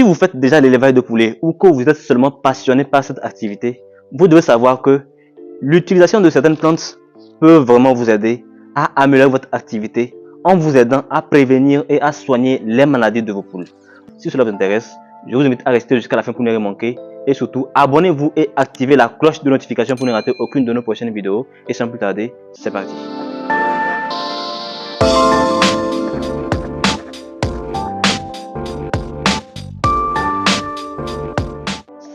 vous faites déjà l'élevage de poulet ou que vous êtes seulement passionné par cette activité, vous devez savoir que l'utilisation de certaines plantes peut vraiment vous aider à améliorer votre activité en vous aidant à prévenir et à soigner les maladies de vos poules. Si cela vous intéresse, je vous invite à rester jusqu'à la fin pour ne rien manquer. Et surtout, abonnez-vous et activez la cloche de notification pour ne rater aucune de nos prochaines vidéos. Et sans plus tarder, c'est parti.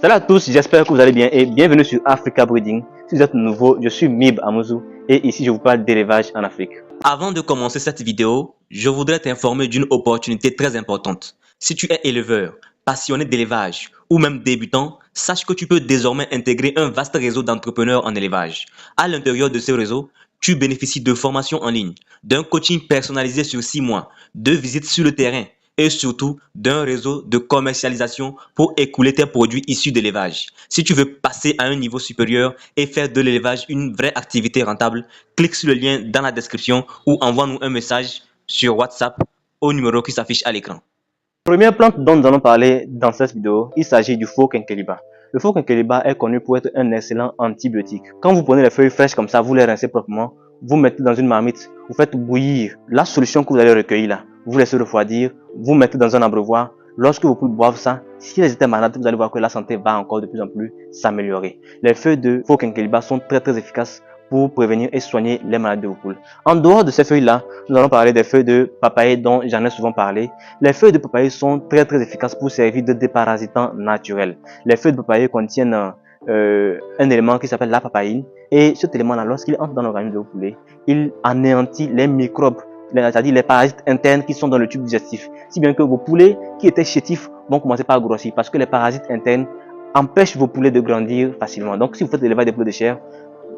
Salut à tous, j'espère que vous allez bien et bienvenue sur Africa Breeding. Si vous êtes nouveau, je suis Mib Amouzou et ici je vous parle d'élevage en Afrique. Avant de commencer cette vidéo, je voudrais t'informer d'une opportunité très importante. Si tu es éleveur, passionné d'élevage ou même débutant, sache que tu peux désormais intégrer un vaste réseau d'entrepreneurs en élevage. À l'intérieur de ce réseau, tu bénéficies de formations en ligne, d'un coaching personnalisé sur 6 mois, de visites sur le terrain et surtout d'un réseau de commercialisation pour écouler tes produits issus d'élevage. Si tu veux passer à un niveau supérieur et faire de l'élevage une vraie activité rentable, clique sur le lien dans la description ou envoie-nous un message sur WhatsApp au numéro qui s'affiche à l'écran. Première plante dont nous allons parler dans cette vidéo, il s'agit du faux quinqueliba. Le faux quinqueliba est connu pour être un excellent antibiotique. Quand vous prenez les feuilles fraîches comme ça, vous les rincez proprement, vous mettez dans une marmite, vous faites bouillir la solution que vous allez recueillir là, vous laissez refroidir, vous mettez dans un abreuvoir. Lorsque vos poules boivent ça, si elles étaient malades, vous allez voir que la santé va encore de plus en plus s'améliorer. Les feuilles de faux quinqueliba sont très efficaces pour prévenir et soigner les maladies de vos poules. En dehors de ces feuilles-là, nous allons parler des feuilles de papaye dont j'en ai souvent parlé. Les feuilles de papaye sont très efficaces pour servir de déparasitant naturel. Les feuilles de papaye contiennent un élément qui s'appelle la papaïne et cet élément-là, lorsqu'il entre dans l'organisme de vos poulets, il anéantit les microbes, c'est-à-dire les parasites internes qui sont dans le tube digestif. Si bien que vos poulets qui étaient chétifs vont commencer par grossir parce que les parasites internes empêchent vos poulets de grandir facilement. Donc si vous faites l'élevage des poulets de chair,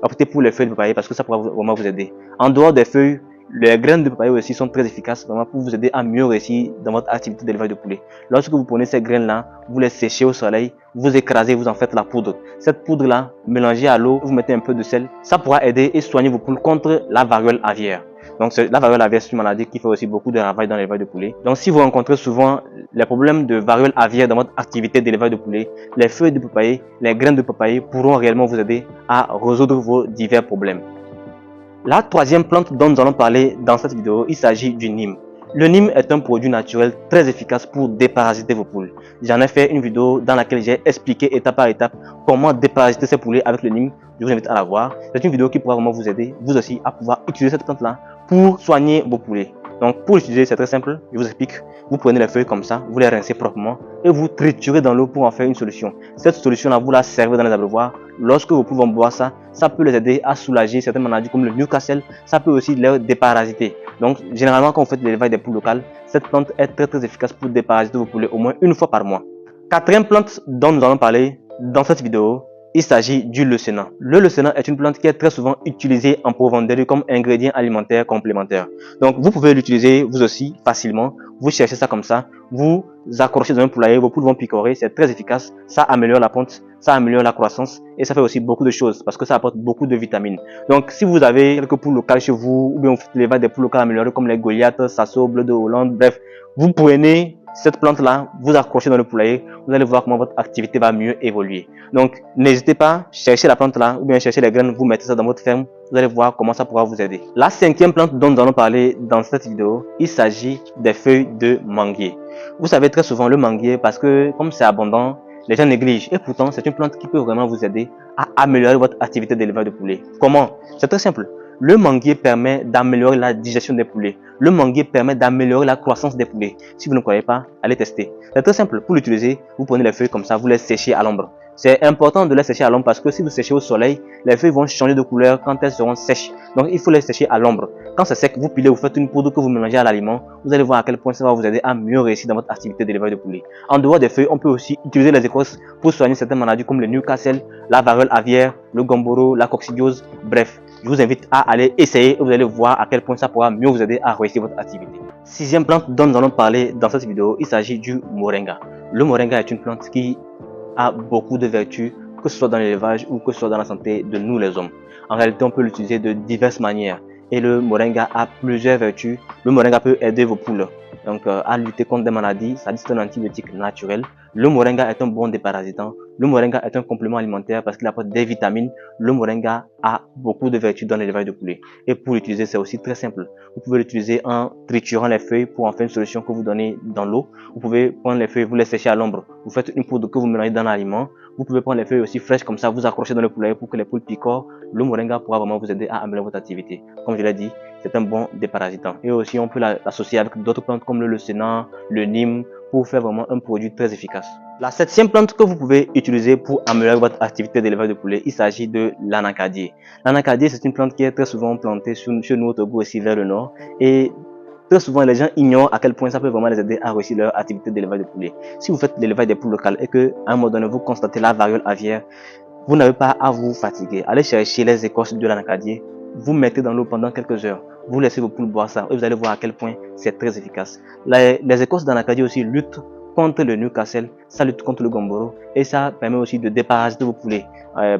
optez pour les feuilles de papaye parce que ça pourra vraiment vous aider. En dehors des feuilles, les graines de papaye aussi sont très efficaces vraiment pour vous aider à mieux réussir dans votre activité d'élevage de poulet. Lorsque vous prenez ces graines-là, vous les séchez au soleil, vous écrasez, vous en faites la poudre. Cette poudre-là, mélangée à l'eau, vous mettez un peu de sel, ça pourra aider et soigner vos poules contre la variole aviaire. Donc la variole aviaire, c'est une maladie qui fait aussi beaucoup de ravages dans l'élevage de poulet. Donc si vous rencontrez souvent les problèmes de variole aviaire dans votre activité d'élevage de poulet, les feuilles de papaye, les graines de papaye pourront réellement vous aider à résoudre vos divers problèmes. La troisième plante dont nous allons parler dans cette vidéo, il s'agit du Nîmes. Le Nîmes est un produit naturel très efficace pour déparasiter vos poules. J'en ai fait une vidéo dans laquelle j'ai expliqué étape par étape comment déparasiter ces poulets avec le Nîmes. Je vous invite à la voir. C'est une vidéo qui pourra vraiment vous aider, vous aussi, à pouvoir utiliser cette plante-là pour soigner vos poulets. Donc pour l'utiliser, c'est très simple. Je vous explique. Vous prenez les feuilles comme ça, vous les rincez proprement et vous triturez dans l'eau pour en faire une solution. Cette solution-là, vous la servez dans les abreuvoirs. Lorsque vos poules vont boire ça, ça peut les aider à soulager certaines maladies comme le Newcastle. Ça peut aussi les déparasiter. Donc généralement, quand vous faites l'élevage des poules locales, cette plante est très efficace pour déparasiter vos poulets au moins une fois par mois. Quatrième plante dont nous allons parler dans cette vidéo, il s'agit du leucénin. Le leucénin est une plante qui est très souvent utilisée en provenderie comme ingrédient alimentaire complémentaire. Donc vous pouvez l'utiliser vous aussi facilement. Vous cherchez ça comme ça, vous accrochez dans un poulailler, vos poules vont picorer, c'est très efficace. Ça améliore la ponte, ça améliore la croissance et ça fait aussi beaucoup de choses parce que ça apporte beaucoup de vitamines. Donc si vous avez quelques poules locales chez vous ou bien vous faites l'élevage des poules locales améliorées comme les Goliath, Sasso, Bleu de Hollande, bref, vous prenez cette plante-là, vous accrochez dans le poulailler, vous allez voir comment votre activité va mieux évoluer. Donc, n'hésitez pas, cherchez la plante-là, ou bien cherchez les graines, vous mettez ça dans votre ferme, vous allez voir comment ça pourra vous aider. La cinquième plante dont nous allons parler dans cette vidéo, il s'agit des feuilles de manguier. Vous savez très souvent le manguier parce que comme c'est abondant, les gens négligent. Et pourtant, c'est une plante qui peut vraiment vous aider à améliorer votre activité d'élevage de poulet. Comment? C'est très simple. Le manguier permet d'améliorer la digestion des poulets. Le manguier permet d'améliorer la croissance des poulets. Si vous ne croyez pas, allez tester. C'est très simple. Pour l'utiliser, vous prenez les feuilles comme ça, vous les séchez à l'ombre. C'est important de les sécher à l'ombre parce que si vous séchez au soleil, les feuilles vont changer de couleur quand elles seront sèches. Donc il faut les sécher à l'ombre. Quand c'est sec, vous pilez, vous faites une poudre que vous mélangez à l'aliment. Vous allez voir à quel point ça va vous aider à mieux réussir dans votre activité d'élevage de poulet. En dehors des feuilles, on peut aussi utiliser les écorces pour soigner certaines maladies comme le Newcastle, la variole aviaire, le gomboro, la coccidiose, bref. Je vous invite à aller essayer et vous allez voir à quel point ça pourra mieux vous aider à réussir votre activité. Sixième plante dont nous allons parler dans cette vidéo, il s'agit du moringa. Le moringa est une plante qui a beaucoup de vertus, que ce soit dans l'élevage ou que ce soit dans la santé de nous les hommes. En réalité, on peut l'utiliser de diverses manières. Et le moringa a plusieurs vertus. Le moringa peut aider vos poules donc, à lutter contre des maladies. C'est un antibiotique naturel. Le moringa est un bon déparasitant. Le moringa est un complément alimentaire parce qu'il apporte des vitamines. Le moringa a beaucoup de vertus dans l'élevage de poulet. Et pour l'utiliser, c'est aussi très simple. Vous pouvez l'utiliser en triturant les feuilles pour en faire une solution que vous donnez dans l'eau. Vous pouvez prendre les feuilles, vous les séchez à l'ombre. Vous faites une poudre que vous mélangez dans l'aliment. Vous pouvez prendre les feuilles aussi fraîches comme ça, vous accrochez dans le poulet pour que les poules picorent. Le moringa pourra vraiment vous aider à améliorer votre activité. Comme je l'ai dit, c'est un bon déparasitant. Et aussi, on peut l'associer avec d'autres plantes comme le lucénan, le nîmes, pour faire vraiment un produit très efficace. La septième plante que vous pouvez utiliser pour améliorer votre activité d'élevage de poulet, il s'agit de l'anacadier. L'anacadier, c'est une plante qui est très souvent plantée chez nous au Togo, aussi vers le nord. Et très souvent, les gens ignorent à quel point ça peut vraiment les aider à réussir leur activité d'élevage de poulet. Si vous faites l'élevage des poules locales et qu'à un moment donné, vous constatez la variole aviaire, vous n'avez pas à vous fatiguer. Allez chercher les écorces de l'anacadier, vous mettez dans l'eau pendant quelques heures. Vous laissez vos poules boire ça et vous allez voir à quel point c'est très efficace. Les écorces d'anacadier aussi luttent contre le Newcastle, ça lutte contre le gomboro et ça permet aussi de déparasiter vos poulets.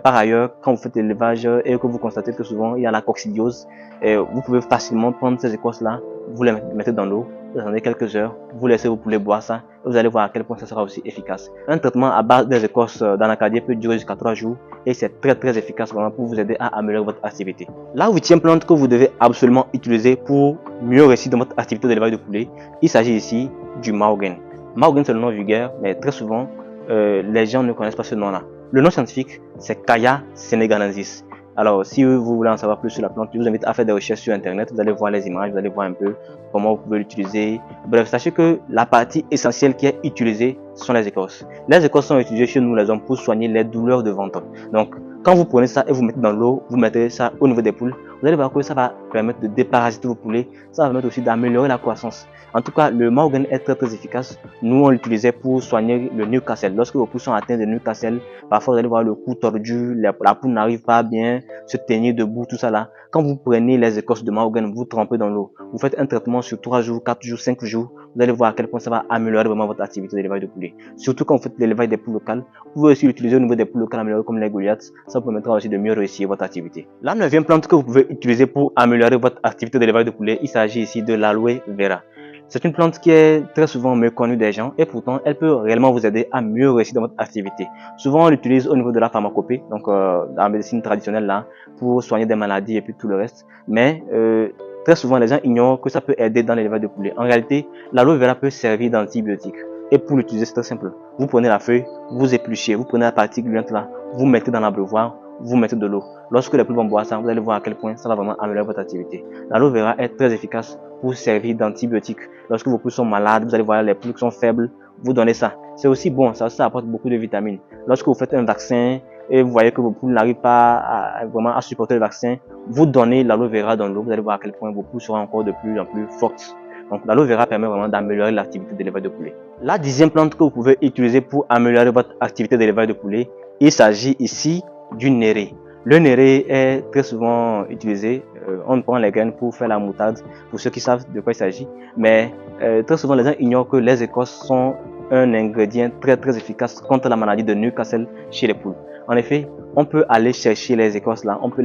Par ailleurs, quand vous faites l'élevage et que vous constatez que souvent il y a la coccidiose, vous pouvez facilement prendre ces écorces-là, vous les mettez dans l'eau, vous attendez quelques heures, vous laissez vos poulets boire ça et vous allez voir à quel point ça sera aussi efficace. Un traitement à base des écorces d'anacadier peut durer jusqu'à 3 jours et c'est très efficace vraiment pour vous aider à améliorer votre activité. La huitième plante que vous devez absolument utiliser pour mieux réussir dans votre activité d'élevage de poulet, il s'agit ici du mahogany. Mahogany, c'est le nom vulgaire, mais très souvent, les gens ne connaissent pas ce nom-là. Le nom scientifique, c'est Khaya senegalensis. Alors, si vous voulez en savoir plus sur la plante, je vous invite à faire des recherches sur Internet. Vous allez voir les images, vous allez voir un peu comment vous pouvez l'utiliser. Bref, sachez que la partie essentielle qui est utilisée sont les écorces. Les écorces sont utilisées chez nous, les hommes, pour soigner les douleurs de ventre. Donc, quand vous prenez ça et vous mettez dans l'eau, vous mettez ça au niveau des poules, vous allez voir que ça va permettre de déparasiter vos poulets. Ça va permettre aussi d'améliorer la croissance. En tout cas, le mahogany est très efficace. Nous, on l'utilisait pour soigner le Newcastle. Lorsque vos poules sont atteintes de Newcastle, parfois vous allez voir le cou tordu, la poule n'arrive pas bien, se tenir debout, tout ça là. Quand vous prenez les écorces de mahogany, vous trempez dans l'eau, vous faites un traitement sur 3 jours, 4 jours, 5 jours, vous allez voir à quel point ça va améliorer vraiment votre activité d'élevage de poulet. Surtout quand vous faites l'élevage des poules locales, vous pouvez aussi l'utiliser au niveau des poules locales améliorées comme les Goliaths. Ça vous permettra aussi de mieux réussir votre activité. La neuvième plante que vous pouvez utiliser pour améliorer votre activité d'élevage de poulet, il s'agit ici de l'aloe vera. C'est une plante qui est très souvent méconnue des gens et pourtant elle peut réellement vous aider à mieux réussir dans votre activité. Souvent on l'utilise au niveau de la pharmacopée, donc dans la médecine traditionnelle là, pour soigner des maladies et puis tout le reste. Mais très souvent les gens ignorent que ça peut aider dans l'élevage de poulet. En réalité, l'aloe vera peut servir d'antibiotique. Et pour l'utiliser, c'est très simple. Vous prenez la feuille, vous épluchez, vous prenez la partie gluante là, vous mettez dans l'abreuvoir, vous mettez de l'eau. Lorsque les poules vont boire ça, vous allez voir à quel point ça va vraiment améliorer votre activité. L'aloe vera est très efficace pour servir d'antibiotique. Lorsque vos poules sont malades, vous allez voir les poules qui sont faibles, vous donnez ça. C'est aussi bon, ça apporte beaucoup de vitamines. Lorsque vous faites un vaccin et vous voyez que vos poules n'arrivent pas vraiment à supporter le vaccin, vous donnez l'aloe vera dans l'eau, vous allez voir à quel point vos poules seront encore de plus en plus fortes. Donc l'aloe vera permet vraiment d'améliorer l'activité d'élevage de poulet. La dixième plante que vous pouvez utiliser pour améliorer votre activité d'élevage de poulet, il s'agit ici du néré. Le néré est très souvent utilisé, on prend les graines pour faire la moutarde, pour ceux qui savent de quoi il s'agit, mais très souvent les gens ignorent que les écorces sont un ingrédient très efficace contre la maladie de Newcastle chez les poules. En effet, on peut aller chercher les écorces là, on peut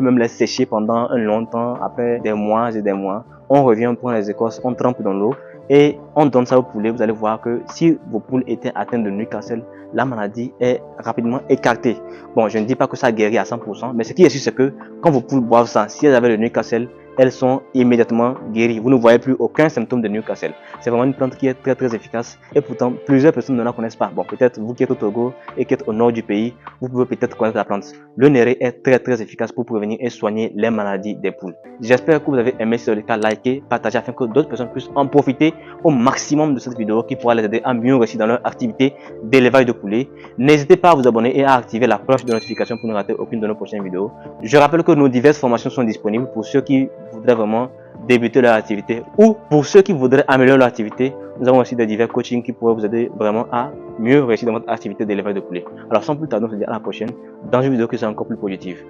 même les sécher pendant un long temps, après des mois et des mois. On revient, on prend les écorces, on trempe dans l'eau et on donne ça aux poulets. Vous allez voir que si vos poules étaient atteintes de Newcastle, la maladie est rapidement écartée. Bon, je ne dis pas que ça guérit à 100%, mais ce qui est sûr, c'est que quand vos poules boivent ça, si elles avaient le Newcastle, elles sont immédiatement guéries. Vous ne voyez plus aucun symptôme de Newcastle. C'est vraiment une plante qui est très efficace et pourtant plusieurs personnes ne la connaissent pas. Bon, peut-être vous qui êtes au Togo et qui êtes au nord du pays, vous pouvez peut-être connaître la plante. Le néré est très efficace pour prévenir et soigner les maladies des poules. J'espère que vous avez aimé. Si c'est le cas, likez, partagez afin que d'autres personnes puissent en profiter au maximum de cette vidéo qui pourra les aider à mieux réussir dans leur activité d'élevage de poulets. N'hésitez pas à vous abonner et à activer la cloche de notification pour ne rater aucune de nos prochaines vidéos. Je rappelle que nos diverses formations sont disponibles pour ceux qui voudraient vraiment débuter leur activité ou pour ceux qui voudraient améliorer leur activité. Nous avons aussi des divers coachings qui pourraient vous aider vraiment à mieux réussir dans votre activité d'élevage de poulet. Alors sans plus tarder, on se dit à la prochaine dans une vidéo qui sera encore plus positive.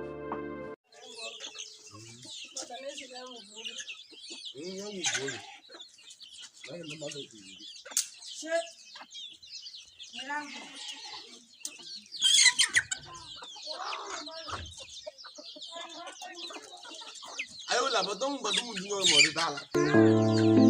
Ayo lah, potong batu mundur mau di dalam.